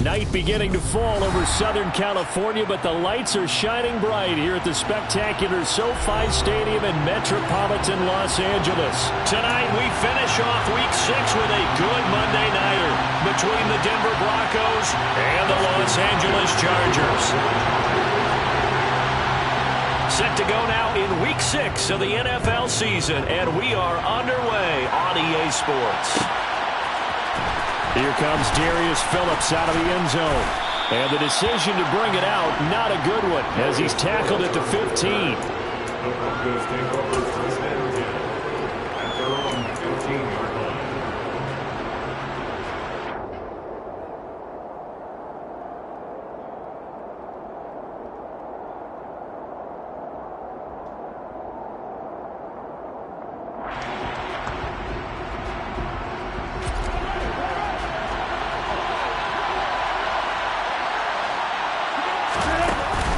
Night beginning to fall over Southern California, but the lights are shining bright here at the spectacular SoFi Stadium in metropolitan Los Angeles. Tonight we finish off Week 6 with a good Monday nighter between the Denver Broncos and the Los Angeles Chargers. Set to go now in Week 6 of the NFL season, and we are underway on EA Sports. Here comes Darius Phillips out of the end zone. And the decision to bring it out, not a good one, as he's tackled at the 15.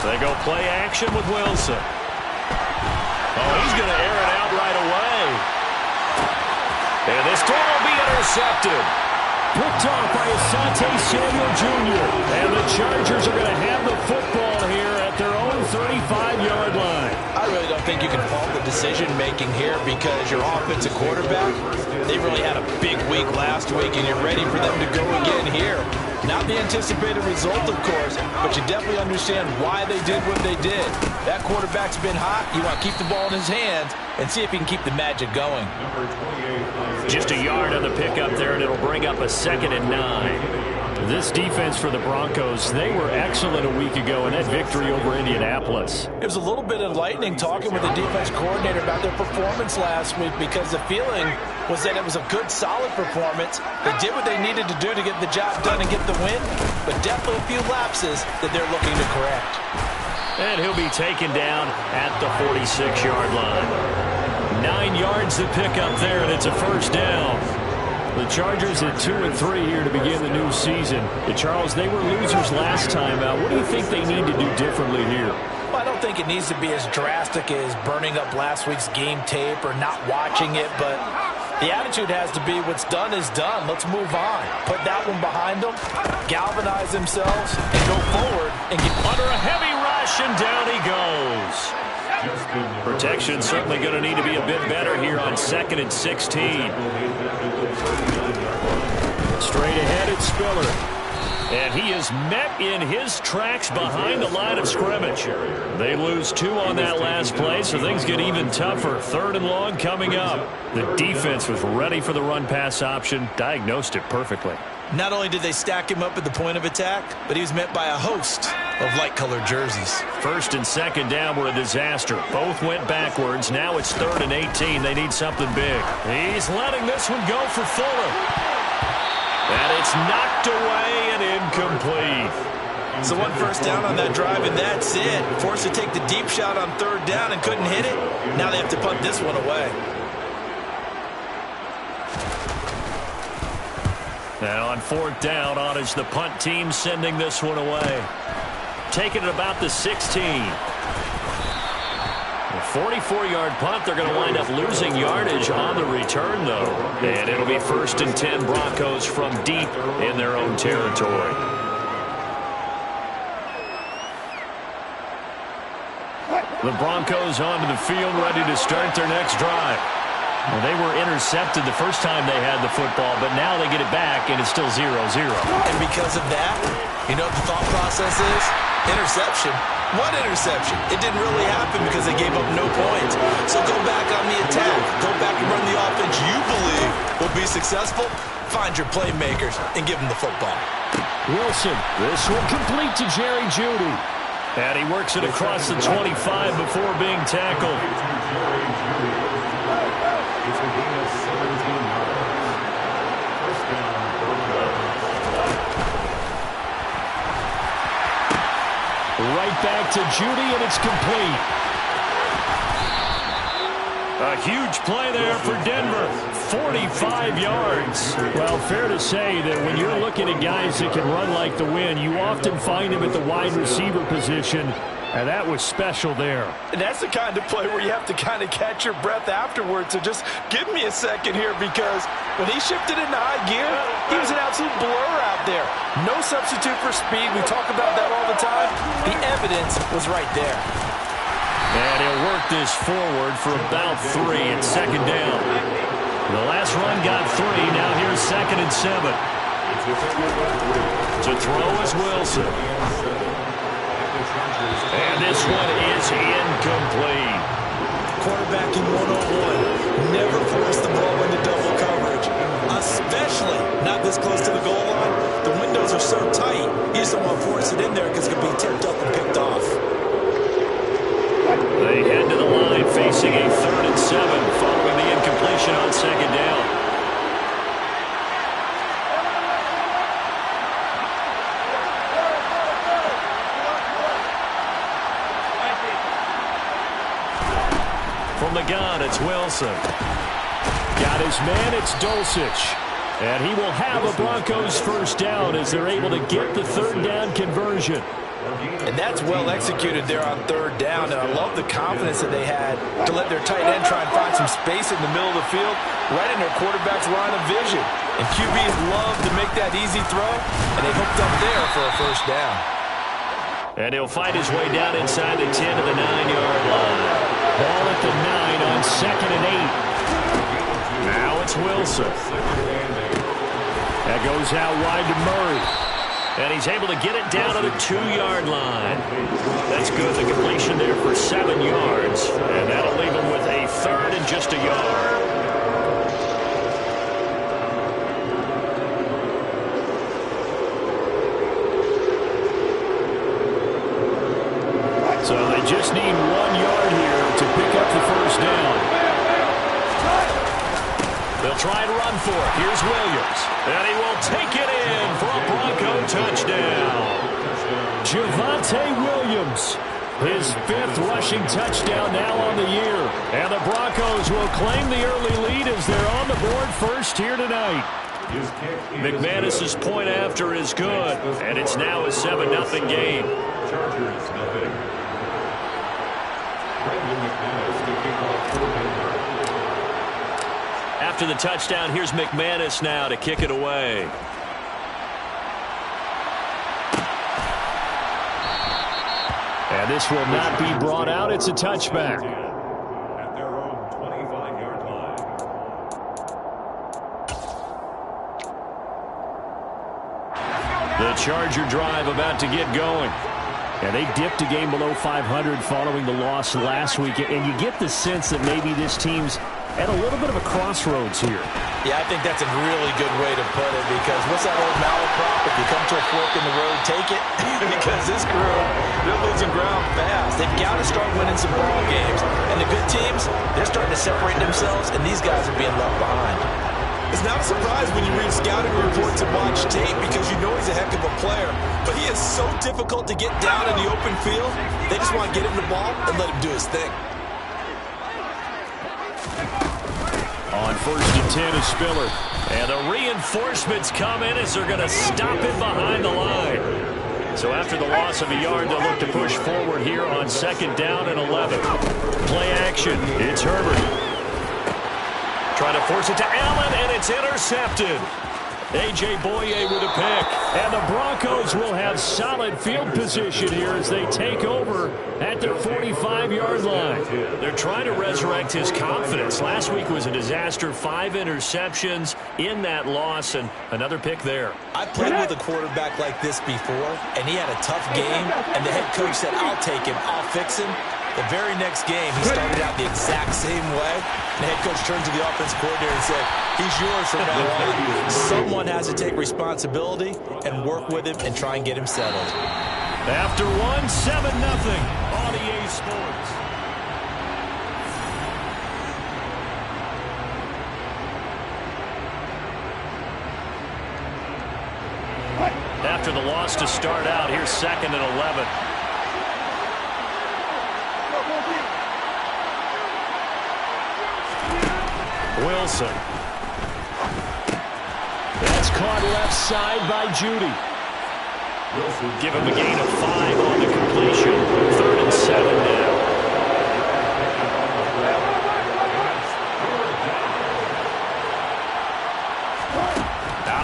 They go play action with Wilson. Oh, he's going to air it out right away. And this throw will be intercepted. Picked off by Asante Samuel Jr. And the Chargers are going to have the football here at their own 35-yard line. I really don't think you can fault the decision-making here because your offensive quarterback, they really had a big week last week, and you're ready for them to go again here. Not the anticipated result, of course, but you definitely understand why they did what they did. That quarterback's been hot. You want to keep the ball in his hands and see if he can keep the magic going. Just a yard on the pickup there, and it'll bring up a 2nd and 9. This defense for the Broncos, they were excellent a week ago in that victory over Indianapolis. It was a little bit enlightening talking with the defense coordinator about their performance last week because the feeling was that it was a good, solid performance. They did what they needed to do to get the job done and get the win, but definitely a few lapses that they're looking to correct. And he'll be taken down at the 46-yard line. 9 yards to pick up there, and it's a first down. The Chargers at 2-3 here to begin the new season. Charles, they were losers last time out. What do you think they need to do differently here? Well, I don't think it needs to be as drastic as burning up last week's game tape or not watching it, but the attitude has to be what's done is done. Let's move on. Put that one behind them, galvanize themselves, and go forward and get under a heavy rush, and down he goes. Protection certainly going to need to be a bit better here on 2nd and 16. Straight ahead, it's Spiller. And he is met in his tracks behind the line of scrimmage. They lose 2 on that last play, so things get even tougher. 3rd and long coming up. The defense was ready for the run-pass option, diagnosed it perfectly. Not only did they stack him up at the point of attack, but he was met by a host of light-colored jerseys. 1st and 2nd down were a disaster. Both went backwards. Now it's 3rd and 18. They need something big. He's letting this one go for Fuller. And it's knocked away and incomplete. So 1 first down on that drive, and that's it. Forced to take the deep shot on 3rd down and couldn't hit it. Now they have to punt this one away. Now on 4th down, on is the punt team sending this one away. Taking it about the 16. A 44-yard punt. They're going to wind up losing yardage on the return, though. And it'll be 1st and 10 Broncos from deep in their own territory. The Broncos onto the field, ready to start their next drive. Well, they were intercepted the first time they had the football, but now they get it back, and it's still 0-0. And because of that, you know what the thought process is? Interception. What interception? It didn't really happen because they gave up no points. So go back on the attack. Go back and run the offense you believe will be successful. Find your playmakers and give them the football. Wilson, this one complete to Jerry Jeudy. And he works it across the 25 before being tackled. Right back to Jeudy, and it's complete. A huge play there for Denver. 45 yards. Well, fair to say that when you're looking at guys that can run like the wind, you often find them at the wide receiver position, and that was special there. And that's the kind of play where you have to kind of catch your breath afterwards. So just give me a second here because When he shifted into high gear, he was an absolute blur out there. No substitute for speed. We talk about that all the time. The evidence was right there. And he'll work this forward for about 3 at second down. The last run got 3. Now here's 2nd and 7. To throw is Wilson. And this one is incomplete. Quarterbacking 101. Never force the ball into double coverage, especially not this close to the goal line. The windows are so tight, you just don't want to force it in there because it could be tipped up and picked off. They head to the line facing a 3rd and 7 following the incompletion on 2nd down. From the gun, it's Wilson. Got his man, it's Dulcich. And he will have a Broncos first down as they're able to get the 3rd down conversion. And that's well executed there on 3rd down. And I love the confidence that they had to let their tight end try and find some space in the middle of the field, right in their quarterback's line of vision. And QBs love to make that easy throw, and they hooked up there for a first down. And he'll fight his way down inside the 10 to the 9-yard line. Ball at the 9 on 2nd and 8. Now it's Wilson. That goes out wide to Murray. And he's able to get it down to the 2-yard line. That's good. The completion there for 7 yards. And that'll leave him with a 3rd and just a yard. So they just need 1 yard here to pick up the first down. They'll try and run for it. Here's Williams. And he will take it in for a Bronco touchdown. Javonte Williams, his 5th rushing touchdown now on the year. And the Broncos will claim the early lead as they're on the board first here tonight. McManus's point after is good. And it's now a 7-0 game. After the touchdown, here's McManus now to kick it away. And this will not be brought out. It's a touchback. At their own 25-yard line. The Charger drive about to get going. And they dipped a game below 500 following the loss last week. And you get the sense that maybe this team's at a little bit of a crossroads here. Yeah, I think that's a really good way to put it, because what's that old malaprop? If you come to a fork in the road, take it. Because this crew, they're losing ground fast. They've got to start winning some ball games. And the good teams, they're starting to separate themselves, and these guys are being left behind. It's not a surprise when you read scouting reports and watch tape, because you know he's a heck of a player. But he is so difficult to get down in the open field. They just want to get him the ball and let him do his thing. On 1st and 10 is Spiller. And the reinforcements come in as they're going to stop it behind the line. So after the loss of a yard, they'll look to push forward here on 2nd down and 11. Play action. It's Herbert. Trying to force it to Allen, and it's intercepted. A.J. Boye with a pick. And the Broncos will have solid field position here as they take over at their 45-yard line. They're trying to resurrect his confidence. Last week was a disaster. 5 interceptions in that loss, and another pick there. I played with a quarterback like this before, and he had a tough game, and the head coach said, "I'll take him, I'll fix him." The very next game, he started out the exact same way. The head coach turned to the offense coordinator and said, "He's yours from now on." Someone has to take responsibility and work with him and try and get him settled. After 1, 7-0 on EA Sports. After the loss to start out, here's 2nd and 11. Wilson. That's caught left side by Judy. Give him a gain of 5 on the completion. 3rd and 7 now.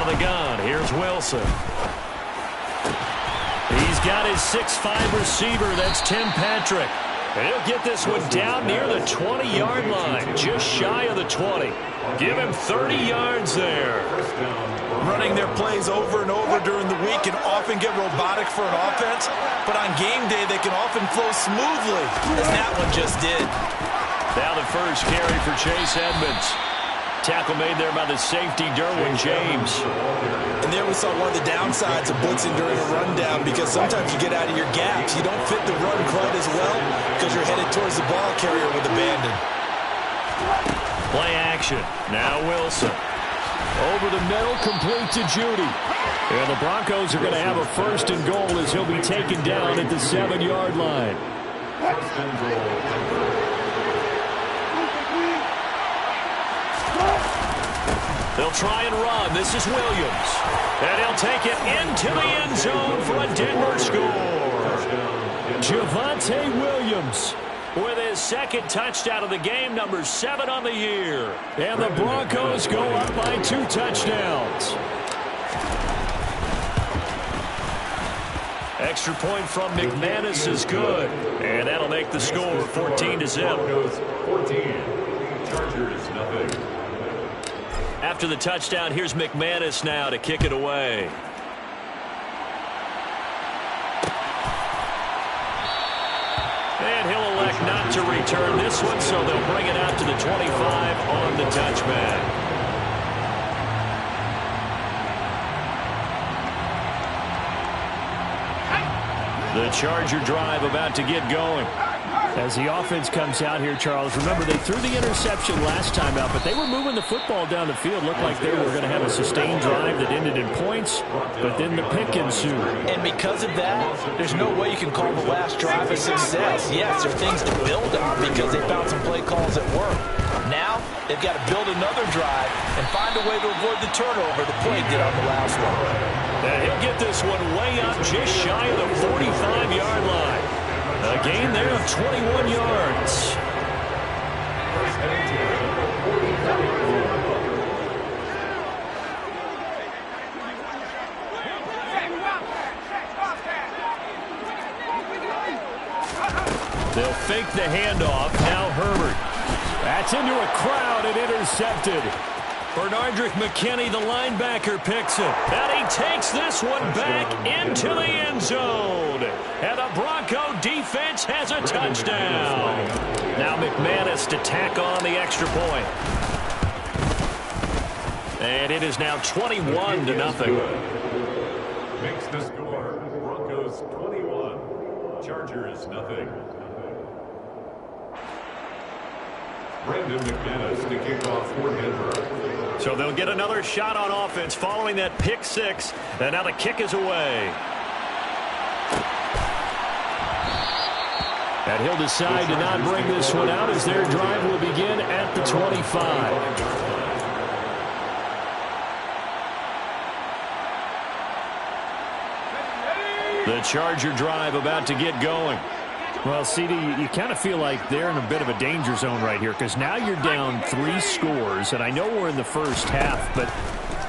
Out of the gun, here's Wilson. He's got his 6'5 receiver, that's Tim Patrick. And he'll get this one down near the 20-yard line, just shy of the 20. Give him 30 yards there. Running their plays over and over during the week can often get robotic for an offense, but on game day they can often flow smoothly, as that one just did. Now the first carry for Chase Edmonds. Tackle made there by the safety, Derwin James. And there we saw one of the downsides of blitzing during a rundown, because sometimes you get out of your gaps. You don't fit the run quite as well because you're headed towards the ball carrier with abandon. Play action. Now Wilson. Over the middle, complete to Judy. And the Broncos are going to have a first and goal as he'll be taken down at the 7-yard line. They'll try and run. This is Williams. And he'll take it into the end zone for a Denver score. Javonte Williams with his second touchdown of the game, number 7 on the year. And the Broncos go up by 2 touchdowns. Extra point from McManus is good. And that'll make the score 14-0. 14. Chargers, nothing. After the touchdown, here's McManus now to kick it away. And he'll elect not to return this one, so they'll bring it out to the 25 on the touchback. The Charger drive about to get going. As the offense comes out here, Charles, remember they threw the interception last time out, but they were moving the football down the field. Looked like they were going to have a sustained drive that ended in points, but then the pick ensued. And because of that, there's no way you can call the last drive a success. Yes, there are things to build on because they found some play calls that work. Now, they've got to build another drive and find a way to avoid the turnover the play did on the last one. And he'll get this one way up just shy of the 45-yard line. A gain there of 21 yards. They'll fake the handoff. Now Herbert. That's into a crowd and intercepted. Bernardrick McKinney, the linebacker, picks it. And he takes this one back into the end zone. And the Bronco defense has a touchdown. Now McManus to tack on the extra point. And it is now 21-0. Makes the score. Broncos 21. Chargers nothing. Brandon McManus to kick off for Denver. So they'll get another shot on offense following that pick six. And now the kick is away. And he'll decide to not bring this one out as their drive will begin at the 25. The Charger drive about to get going. Well, CD, you kind of feel like they're in a bit of a danger zone right here because now you're down 3 scores, and I know we're in the first half, but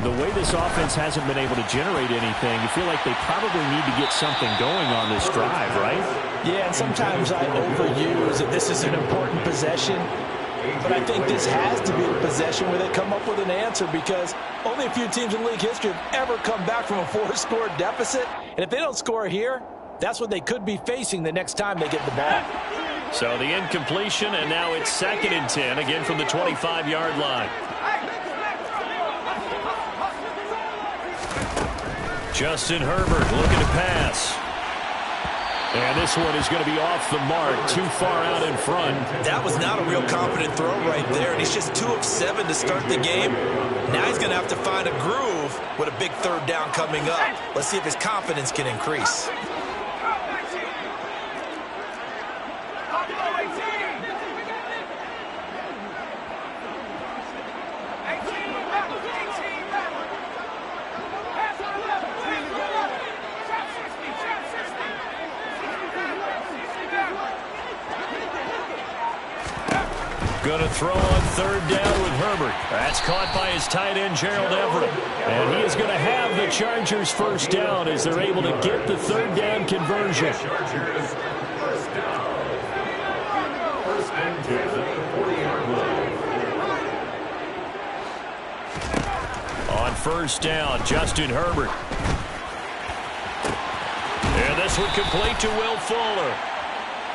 the way this offense hasn't been able to generate anything, you feel like they probably need to get something going on this drive, right? Yeah, and sometimes I overuse that this is an important possession, but I think this has to be the possession where they come up with an answer because only a few teams in league history have ever come back from a 4-score deficit, and if they don't score here, that's what they could be facing the next time they get the ball. So the incompletion, and now it's 2nd and 10, again from the 25-yard line. Justin Herbert looking to pass. And this one is going to be off the mark, too far out in front. That was not a real confident throw right there, and he's just 2 of 7 to start the game. Now he's going to have to find a groove with a big 3rd down coming up. Let's see if his confidence can increase. Going to throw on 3rd down with Herbert. That's caught by his tight end, Gerald Everett. And he is is going to have the Chargers first down as they're able to get the third down conversion. Chargers first down. First and 10 at the 40-yard line. On first down, Justin Herbert. And this one complete to Will Fuller.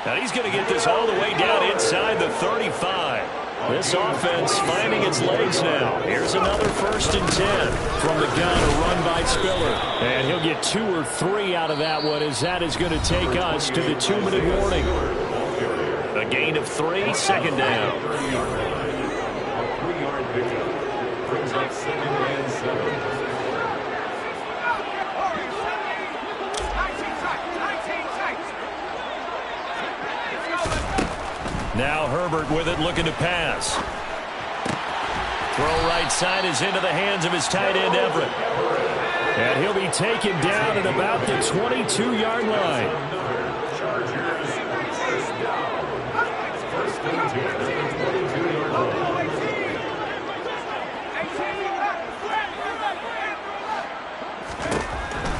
Now he's going to get this all the way down inside the 35. This offense finding its legs now. Here's another first and 10 from the gun, a run by Spiller. And he'll get 2 or 3 out of that one as that is going to take us to the 2-minute warning. A gain of 3, second down. A 3-yard pickup brings up 2nd and 7. Now Herbert with it, looking to pass. Throw right side is into the hands of his tight end, Everett. And he'll be taken down at about the 22-yard line. Chargers first down. First and 10 at the 22-yard line.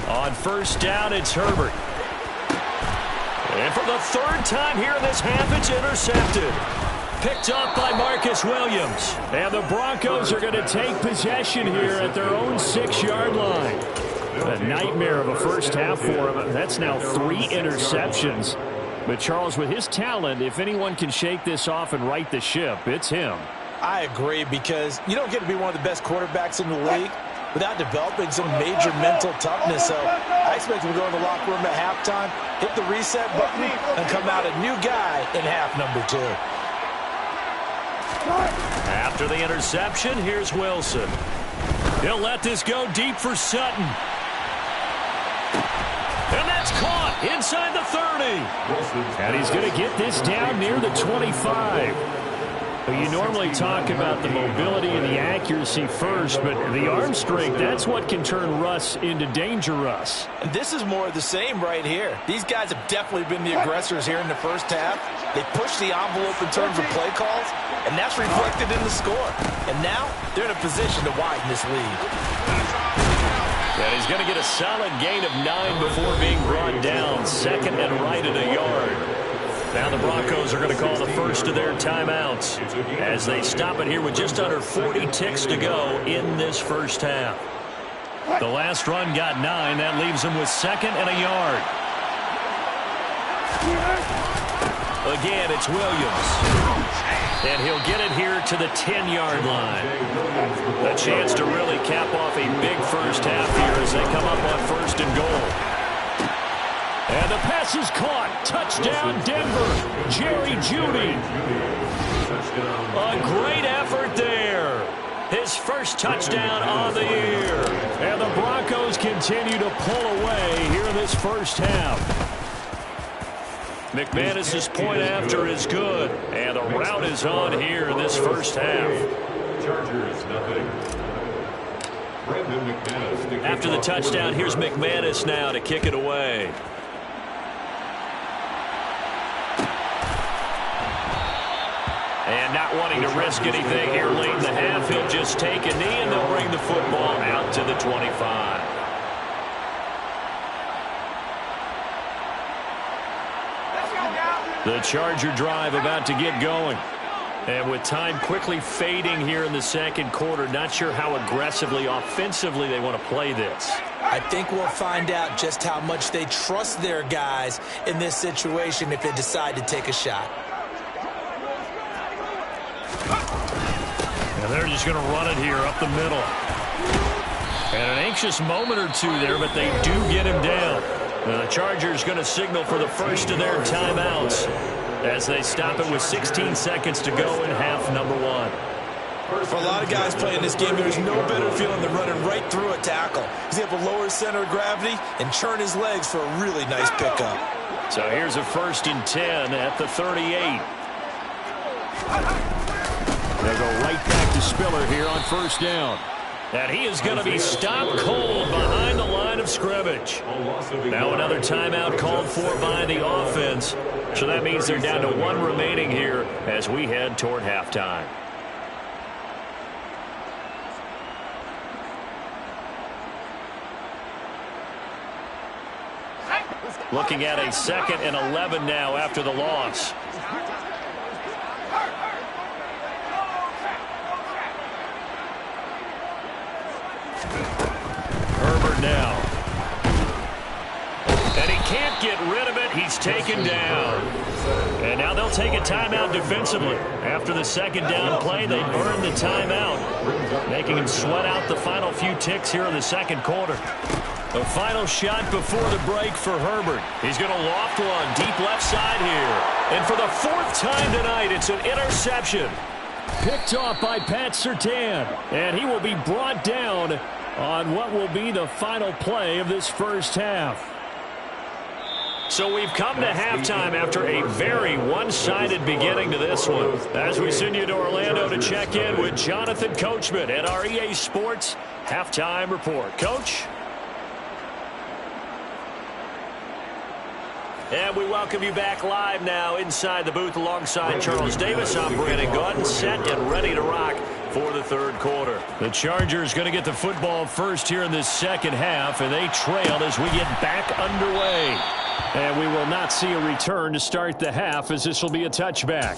On first down, it's Herbert. And for the third time here in this half, it's intercepted. Picked up by Marcus Williams. And the Broncos are going to take possession here at their own 6-yard line. A nightmare of a first half for him. That's now 3 interceptions. But Charles, with his talent, if anyone can shake this off and right the ship, it's him. I agree, because you don't get to be one of the best quarterbacks in the league without developing some major mental toughness. So I expect him to go in the locker room at halftime, hit the reset button, and come out a new guy in half number 2. After the interception, here's Wilson. He'll let this go deep for Sutton. And that's caught inside the 30. And he's going to get this down near the 25. You normally talk about the mobility and the accuracy first, but the arm strength, that's what can turn Russ into Danger Russ. And this is more of the same right here. These guys have definitely been the aggressors here in the first half. They pushed the envelope in terms of play calls, and that's reflected in the score. And now they're in a position to widen this lead. And he's going to get a solid gain of 9 before being brought down. Second and right at a yard. Now the Broncos are going to call the first of their timeouts as they stop it here with just under 40 ticks to go in this first half. The last run got 9. That leaves them with second and a yard. Again, it's Williams. And he'll get it here to the 10-yard line. A chance to really cap off a big first half here as they come up on first and goal. And the pass is caught. Touchdown, Denver. Jerry Jeudy. A great effort there. His first touchdown on the year. And the Broncos continue to pull away here in this first half. McManus's point after is good. And the rout is on here in this first half. Chargers nothing. After the touchdown, here's McManus now to kick it away. And not wanting to risk anything here late in the half, he'll just take a knee and they'll bring the football out to the 25. The Charger drive about to get going. And with time quickly fading here in the second quarter, not sure how aggressively, offensively they want to play this. I think we'll find out just how much they trust their guys in this situation if they decide to take a shot. And they're just going to run it here up the middle. And an anxious moment or two there, but they do get him down. And the Chargers going to signal for the first of their timeouts as they stop it with 16 seconds to go in half number 1. For a lot of guys playing this game, there's no better feeling than running right through a tackle. He's able to lower his center of gravity and churn his legs for a really nice pickup. So here's a first and 10 at the 38. They'll go right back to Spiller here on first down. And he is going to be stopped cold behind the line of scrimmage. Now another timeout called for by the offense. So that means they're down to 1 remaining here as we head toward halftime. Looking at a 2nd and 11 now after the loss. Herbert now. And he can't get rid of it. He's taken down. And now they'll take a timeout defensively. After the 2nd down play, they earned the timeout, making him sweat out the final few ticks here in the 2nd quarter. The final shot before the break for Herbert. He's going to loft one deep left side here. And for the 4th time tonight, it's an interception. Picked off by Pat Surtain. And he will be brought down on what will be the final play of this first half. So we've come to halftime after a very one-sided beginning to this one. As we send you to Orlando to check in with Jonathan Coachman at our EA Sports Halftime Report. Coach? And we welcome you back live now inside the booth alongside Charles Davis. I'm Brandon Gaudin, set and ready to rock for the 3rd quarter. The Chargers going to get the football first here in this 2nd half, and they trail as we get back underway. And we will not see a return to start the half, as this will be a touchback.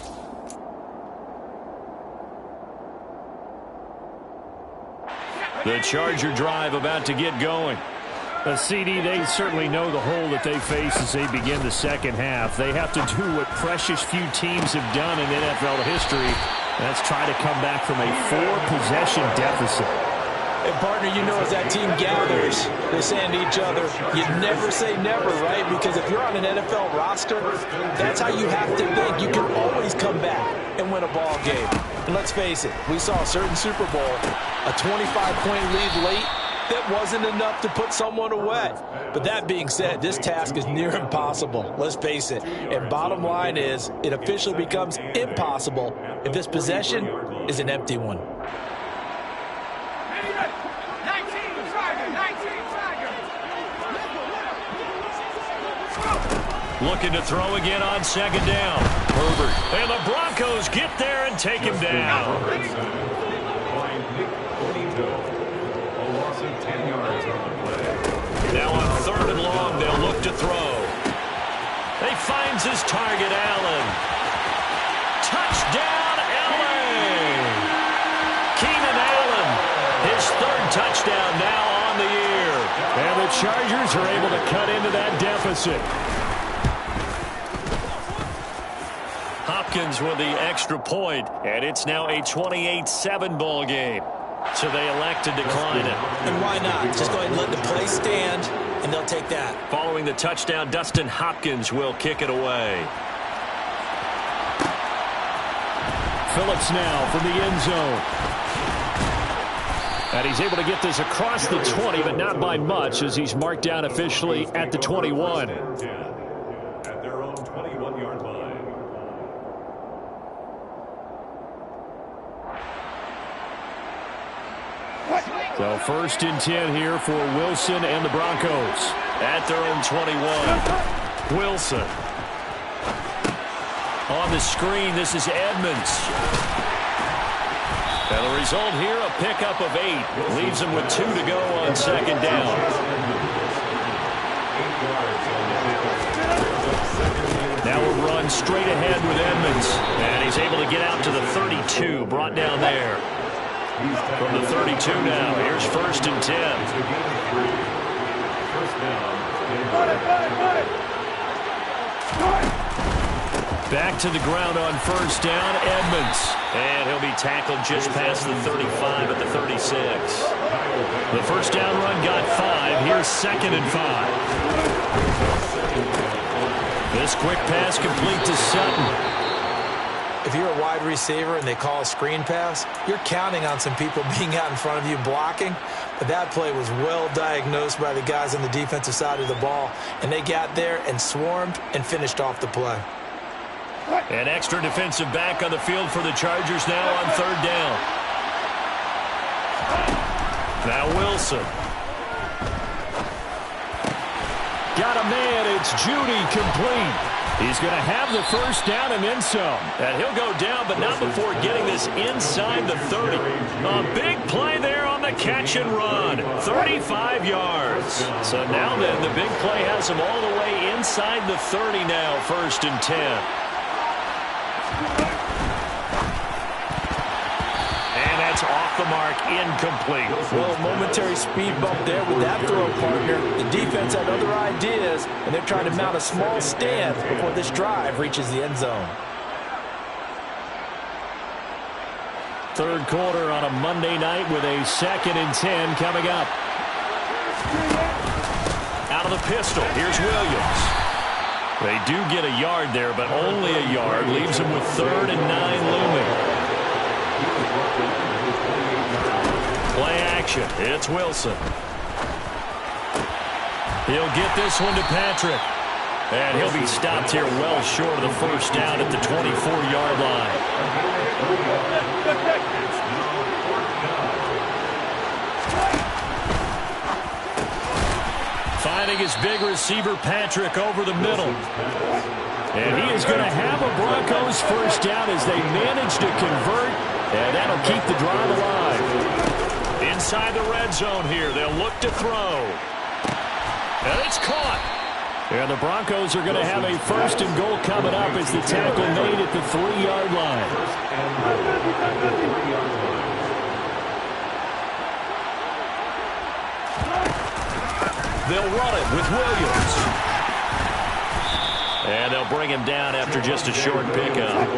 The Charger drive about to get going. CD, they certainly know the hole that they face as they begin the 2nd half. They have to do what precious few teams have done in NFL history. That's try to come back from a 4-possession deficit. And, partner, you know, as that team gathers, they're saying to each other, you never say never, right? Because if you're on an NFL roster, that's how you have to think. You can always come back and win a ball game. And let's face it, we saw a certain Super Bowl, a 25-point lead late, that wasn't enough to put someone away. But that being said, this task is near impossible. Let's face it. And bottom line is, it officially becomes impossible if this possession is an empty one. Looking to throw again on 2nd down. Herbert. And the Broncos get there and take him down. Now on 3rd and long, they'll look to throw. He finds his target, Allen. Touchdown, LA! Keenan Allen, his 3rd touchdown now on the year. And the Chargers are able to cut into that deficit. Hopkins with the extra point, and it's now a 28-7 ball game. So they elect to decline it. And why not? Just go ahead and let the play stand, and they'll take that. Following the touchdown, Dustin Hopkins will kick it away. Phillips now from the end zone. And he's able to get this across the 20, but not by much, as he's marked down officially at the 21. At their own 21-yard line. So 1st and 10 here for Wilson and the Broncos. At their own 21. Wilson. On the screen, this is Edmonds. And the result here, a pickup of 8. Leaves him with 2 to go on 2nd down. Now a run straight ahead with Edmonds. And he's able to get out to the 32, brought down there. From the 32 now, here's 1st and 10. Back to the ground on 1st down, Edmonds. And he'll be tackled just past the 35 at the 36. The 1st down run got 5. Here's 2nd and 5. This quick pass complete to Sutton. If you're a wide receiver and they call a screen pass, you're counting on some people being out in front of you blocking. But that play was well diagnosed by the guys on the defensive side of the ball. And they got there and swarmed and finished off the play. An extra defensive back on the field for the Chargers now on 3rd down. Now Wilson. Got a man. It's Judy complete. He's going to have the 1st down and then some. And he'll go down, but not before getting this inside the 30. A big play there on the a catch and run, 35 yards. So now then, the big play has him all the way inside the 30 now, 1st and 10. And that's off the mark, incomplete. Well, a momentary speed bump there with that throw, partner. The defense had other ideas, and they're trying to mount a small stance before this drive reaches the end zone. Third quarter on a Monday night with a 2nd and 10 coming up. Out of the pistol, here's Williams. They do get a yard there, but only a yard. Leaves them with 3rd and 9 looming. Play action. It's Wilson. He'll get this one to Patrick. And he'll be stopped here well short of the 1st down at the 24-yard line. Finding his big receiver, Patrick, over the middle. And he is going to have a Broncos 1st down as they manage to convert. And that'll keep the drive alive. Inside the red zone here, they'll look to throw. And it's caught. And the Broncos are going to have a 1st and goal coming up as the tackle made at the 3-yard line. They'll run it with Williams. And they'll bring him down after just a short pickup.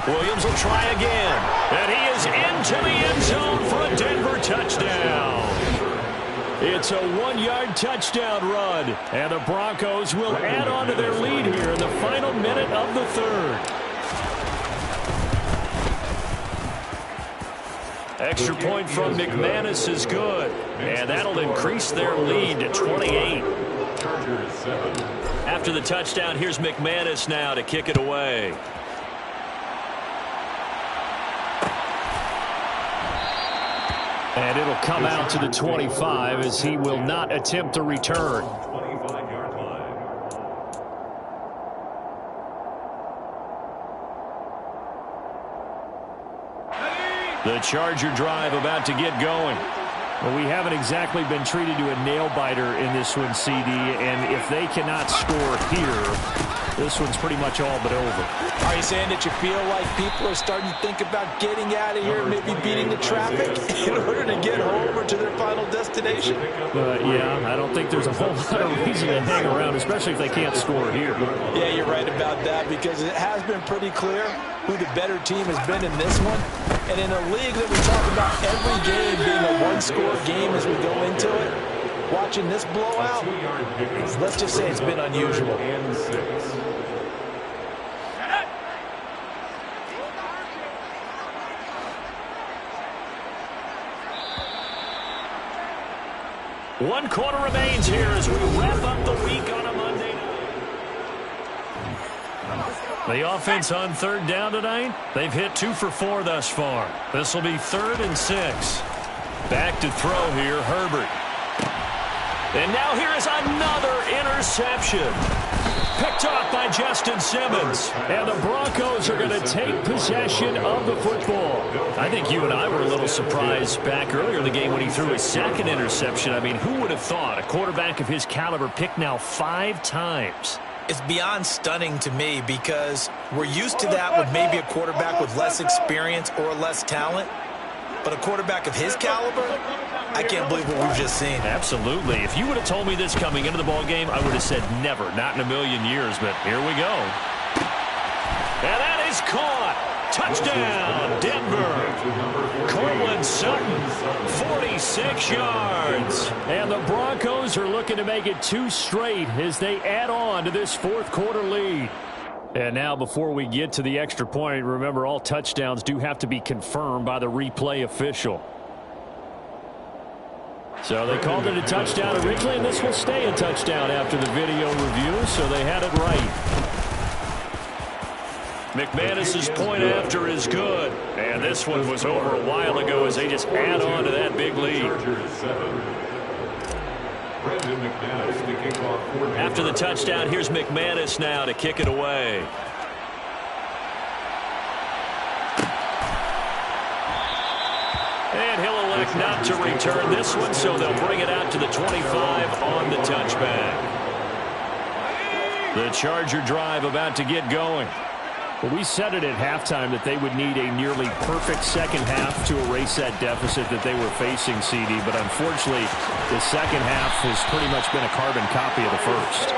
Williams will try again. And he is into the end zone for a Denver touchdown. It's a 1-yard touchdown run. And the Broncos will add on to their lead here in the final minute of the 3rd. Extra point from McManus is good. And that'll increase their lead to 28. After the touchdown, here's McManus now to kick it away. And it'll come out to the 25 as he will not attempt a return. The Charger drive about to get going. Well, we haven't exactly been treated to a nail-biter in this one, CD, and if they cannot score here, this one's pretty much all but over. Are you saying that you feel like people are starting to think about getting out of here, maybe beating the traffic in order to get home or to their final destination? Yeah, I don't think there's a whole lot of reason to hang around, especially if they can't score here. Yeah, you're right about that, because it has been pretty clear who the better team has been in this one. And in a league that we talk about every game being a one-score game as we go into it, watching this blowout, let's just say it's been unusual. One quarter remains here as we wrap up the week on a Monday night. The offense on 3rd down tonight, they've hit 2 for 4 thus far. This will be 3rd and 6. Back to throw here, Herbert. And now here is another interception. Picked off by Justin Simmons. And the Broncos are going to take possession of the football. I think you and I were a little surprised back earlier in the game when he threw his 2nd interception. I mean, who would have thought a quarterback of his caliber picked now 5 times? It's beyond stunning to me because we're used to that with maybe a quarterback with less experience or less talent. But a quarterback of his caliber, I can't believe what we've just seen. Absolutely. If you would have told me this coming into the ball game, I would have said never, not in a million years. But here we go. And that is caught. Touchdown, Denver. Cortland Sutton, 46 yards. And the Broncos are looking to make it 2 straight as they add on to this 4th quarter lead. And now before we get to the extra point, remember all touchdowns do have to be confirmed by the replay official. So they called it a touchdown originally, and this will stay a touchdown after the video review, so they had it right. McManus's point after is good. And this one was over a while ago as they just add on to that big lead. After the touchdown, here's McManus now to kick it away. And he'll elect not to return this one, so they'll bring it out to the 25 on the touchback. The Charger drive about to get going. Well, we said it at halftime that they would need a nearly perfect second half to erase that deficit that they were facing, CD. But unfortunately, the second half has pretty much been a carbon copy of the first.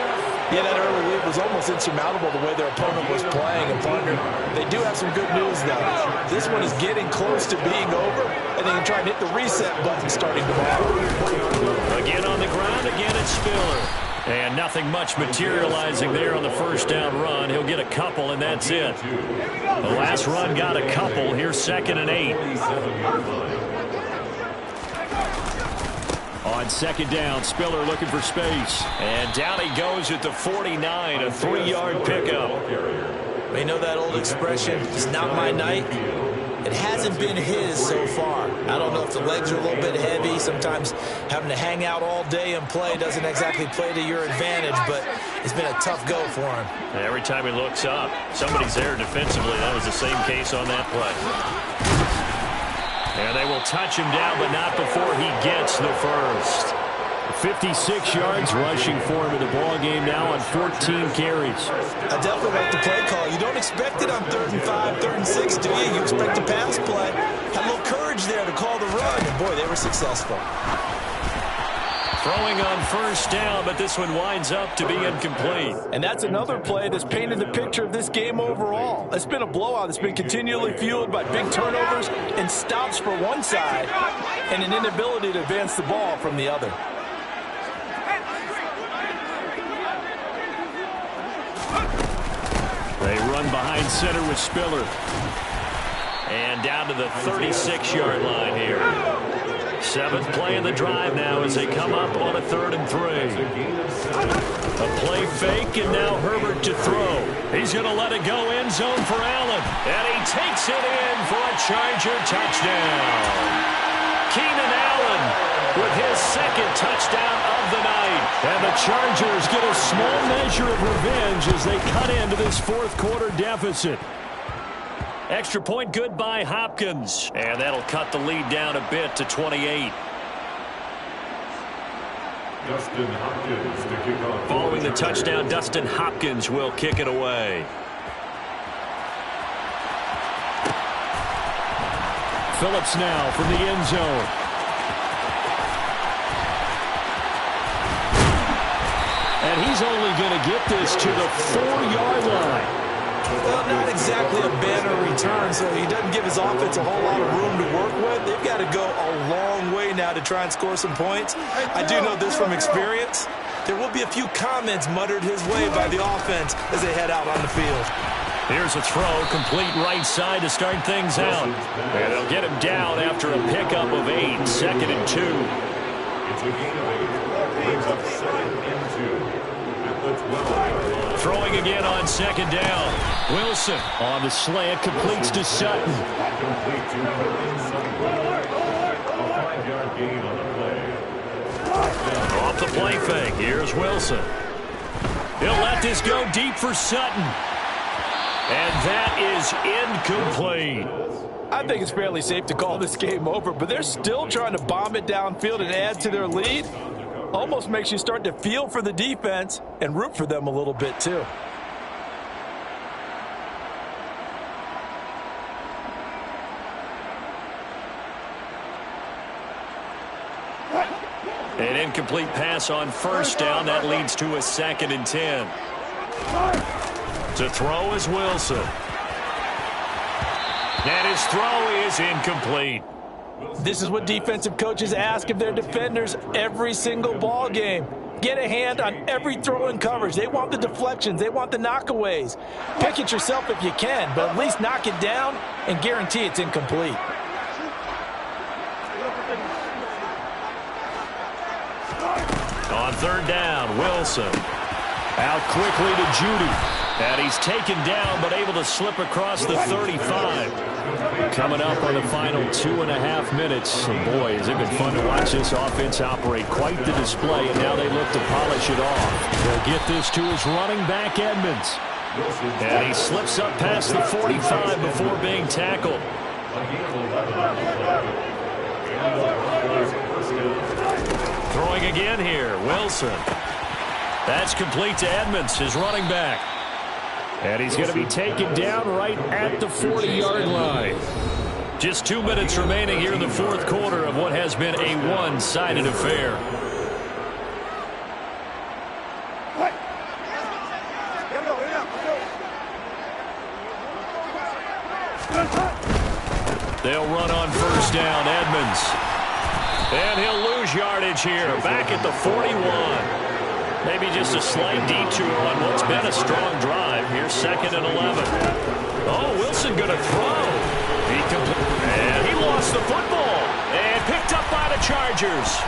Yeah, that early lead was almost insurmountable the way their opponent was playing. And partner, they do have some good news, though. This one is getting close to being over, and they can try and hit the reset button starting tomorrow. Again on the ground, again it's Spiller. And nothing much materializing there on the first down run. He'll get a couple, and that's it. The last run got a couple. Here's 2nd and 8. On 2nd down, Spiller looking for space. And down he goes at the 49, a 3-yard pickup. You know that old expression, it's not my night? It hasn't been his so far. I don't know if the legs are a little bit heavy. Sometimes having to hang out all day and play doesn't exactly play to your advantage, but it's been a tough go for him. And every time he looks up, somebody's there defensively. That was the same case on that play. And they will touch him down, but not before he gets the first. 56 yards rushing for him in the ball game now on 14 carries. I definitely like the play call. You don't expect it on 3rd and 5, 3rd and 6, do you? You expect a pass play. Had a little courage there to call the run, and boy, they were successful. Throwing on first down, but this one winds up to be incomplete. And that's another play that's painted the picture of this game overall. It's been a blowout that's been continually fueled by big turnovers and stops for one side and an inability to advance the ball from the other. They run behind center with Spiller. And down to the 36-yard line here. 7th play in the drive now as they come up on a 3rd and 3. A play fake, and now Herbert to throw. He's going to let it go end zone for Allen. And he takes it in for a Charger touchdown. Keenan Allen with his 2nd touchdown of the night. And the Chargers get a small measure of revenge as they cut into this 4th quarter deficit. Extra point good by Hopkins. And that'll cut the lead down a bit to 28. Dustin Hopkins to kick off. Following the touchdown, Dustin Hopkins will kick it away. Phillips now from the end zone. And he's only going to get this to the 4-yard line. Well, not exactly a banner return, so he doesn't give his offense a whole lot of room to work with. They've got to go a long way now to try and score some points. I do know this from experience. There will be a few comments muttered his way by the offense as they head out on the field. Here's a throw, complete right side to start things out. And they'll get him down after a pickup of 8, 2nd and 2. It's a gain of 8. Gains of 7 and 2. Throwing again on 2nd down. Wilson on the slant, completes to Sutton. Complete to Sutton. A 5-yard gain on the play. Off the play fake. Here's Wilson. He'll let this go deep for Sutton. And that is incomplete. I think it's fairly safe to call this game over, but they're still trying to bomb it downfield and add to their lead. Almost makes you start to feel for the defense and root for them a little bit, too. An incomplete pass on first down. That leads to a 2nd and 10. To throw is Wilson. And his throw is incomplete. This is what defensive coaches ask of their defenders every single ball game. Get a hand on every throw in coverage. They want the deflections. They want the knockaways. Pick it yourself if you can, but at least knock it down and guarantee it's incomplete. On 3rd down, Wilson. Out quickly to Judy. And he's taken down, but able to slip across the 35. Coming up on the final 2.5 minutes. And boy, has it been fun to watch this offense operate. Quite the display, and now they look to polish it off. They'll get this to his running back, Edmonds. And he slips up past the 45 before being tackled. Throwing again here, Wilson. That's complete to Edmonds, his running back. And he's going to be taken down right at the 40-yard line. Just 2 minutes remaining here in the fourth quarter of what has been a one-sided affair. They'll run on first down, Edmonds. And he'll lose yardage here, back at the 41. Maybe just a slight detour on what's been a strong drive. Here's 2nd and 11. Oh, Wilson going to throw. And he lost the football. And picked up by the Chargers.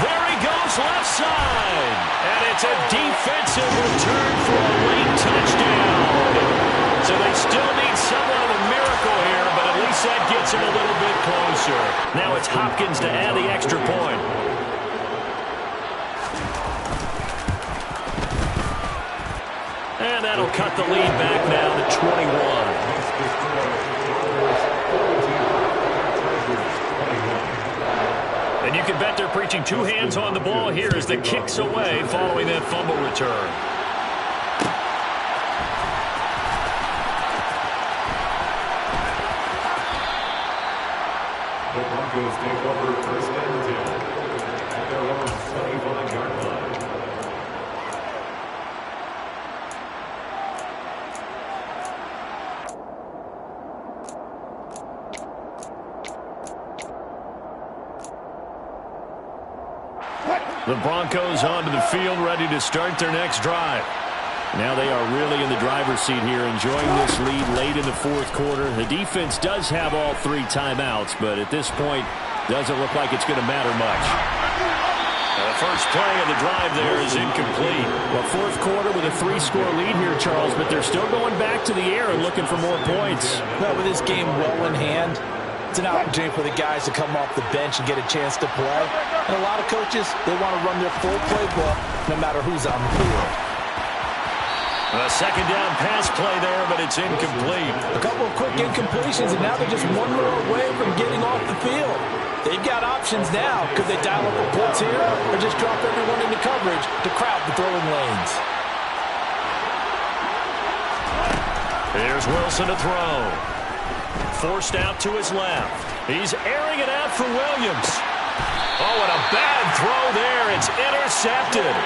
There he goes, left side. And it's a defensive return for a late touchdown. So they still need somewhat of a miracle here, but at least that gets him a little bit closer. Now it's Hopkins to add the extra point. And that'll cut the lead back now to 21. And you can bet they're preaching two hands on the ball here as the kick's away following that fumble return. The Broncos take over first and 10 at their own 25-yard line. The Broncos onto the field, ready to start their next drive. Now they are really in the driver's seat here, enjoying this lead late in the fourth quarter. The defense does have all 3 timeouts, but at this point, doesn't look like it's going to matter much. The first play of the drive there is incomplete. Well, fourth quarter with a 3-score lead here, Charles, but they're still going back to the air and looking for more points. Well, with this game well in hand, it's an opportunity for the guys to come off the bench and get a chance to play. And a lot of coaches, they want to run their full playbook no matter who's on the field. A second down pass play there, but it's incomplete. A couple of quick incompletions, and now they're just one more away from getting off the field. They've got options now. Could they dial up a blitz here or just drop everyone into coverage to crowd the throwing lanes? Here's Wilson to throw. Forced out to his left. He's airing it out for Williams. Oh, and a bad throw there. It's intercepted.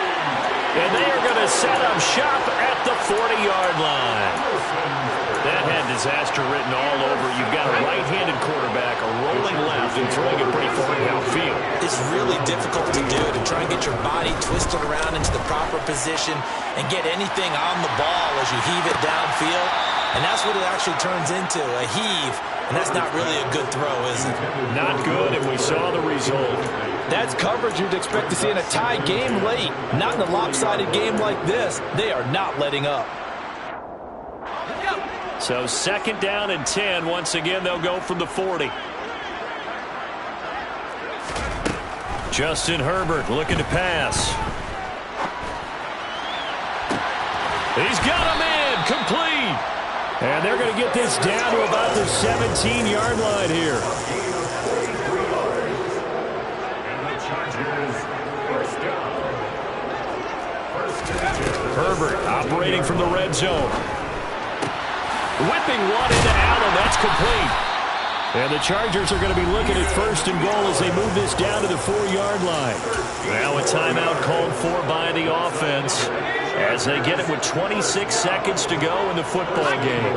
And they are going to set up shop at the 40-yard line. That had disaster written all over. You've got a right-handed quarterback, a rolling left, and throwing it pretty far downfield. It's really difficult to do, to try and get your body twisted around into the proper position and get anything on the ball as you heave it downfield. And that's what it actually turns into, a heave. And that's not really a good throw, is it? Not good, and we saw the result. That's coverage you'd expect to see in a tie game late. Not in a lopsided game like this. They are not letting up. So 2nd down and 10. Once again, they'll go from the 40. Justin Herbert looking to pass. He's got him in, complete. And they're going to get this down to about the 17-yard line here. Herbert operating from the red zone. Whipping one into Allen. That's complete. And the Chargers are going to be looking at 1st and goal as they move this down to the 4-yard line. Now a timeout called for by the offense as they get it with 26 seconds to go in the football game.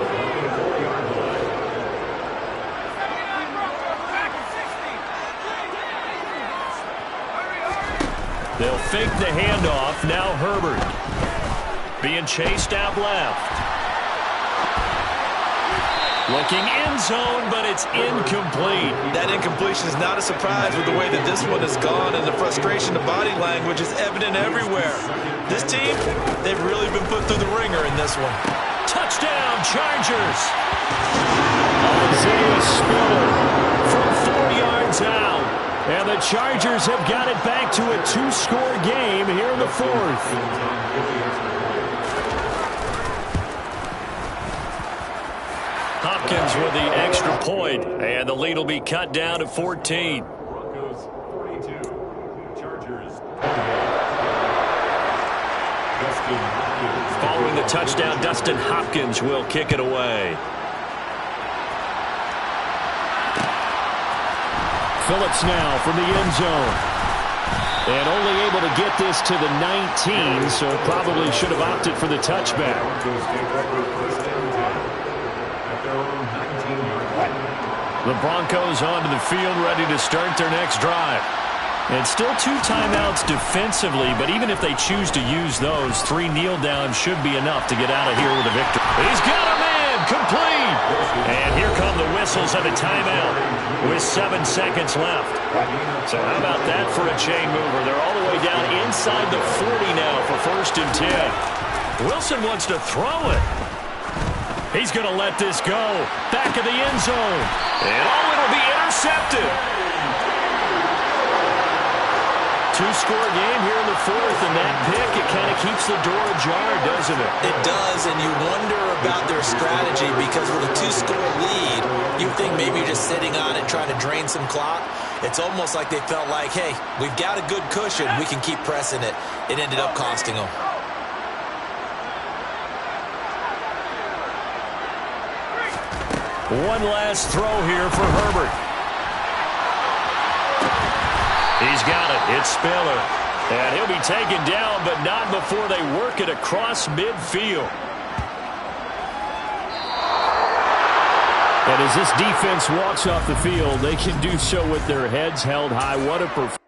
They'll fake the handoff. Now Herbert being chased out left. Looking end zone, but it's incomplete. That incompletion is not a surprise with the way that this one has gone, and the frustration, the body language is evident everywhere. This team, they've really been put through the ringer in this one. Touchdown, Chargers. Isaiah Spiller from 4 yards out. And the Chargers have got it back to a 2-score game here in the fourth. Hopkins with the extra point, and the lead will be cut down to 14. Broncos 42, Chargers. Following the touchdown, Dustin Hopkins will kick it away. Phillips now from the end zone. And only able to get this to the 19, so probably should have opted for the touchback. The Broncos onto the field, ready to start their next drive. And still 2 timeouts defensively, but even if they choose to use those, 3 kneel downs should be enough to get out of here with a victory. He's got a man, complete. And here come the whistles of a timeout with 7 seconds left. So how about that for a chain mover? They're all the way down inside the 40 now for 1st and 10. Wilson wants to throw it. He's going to let this go. Back of the end zone. And it'll be intercepted. 2-score game here in the fourth, and that pick, it kind of keeps the door ajar, doesn't it? It does, and you wonder about their strategy because with a 2-score lead, you think maybe you're just sitting on it trying to drain some clock. It's almost like they felt like, hey, we've got a good cushion. We can keep pressing it. It ended up costing them. One last throw here for Herbert. He's got it. It's Spiller. And he'll be taken down, but not before they work it across midfield. And as this defense walks off the field, they can do so with their heads held high. What a performance.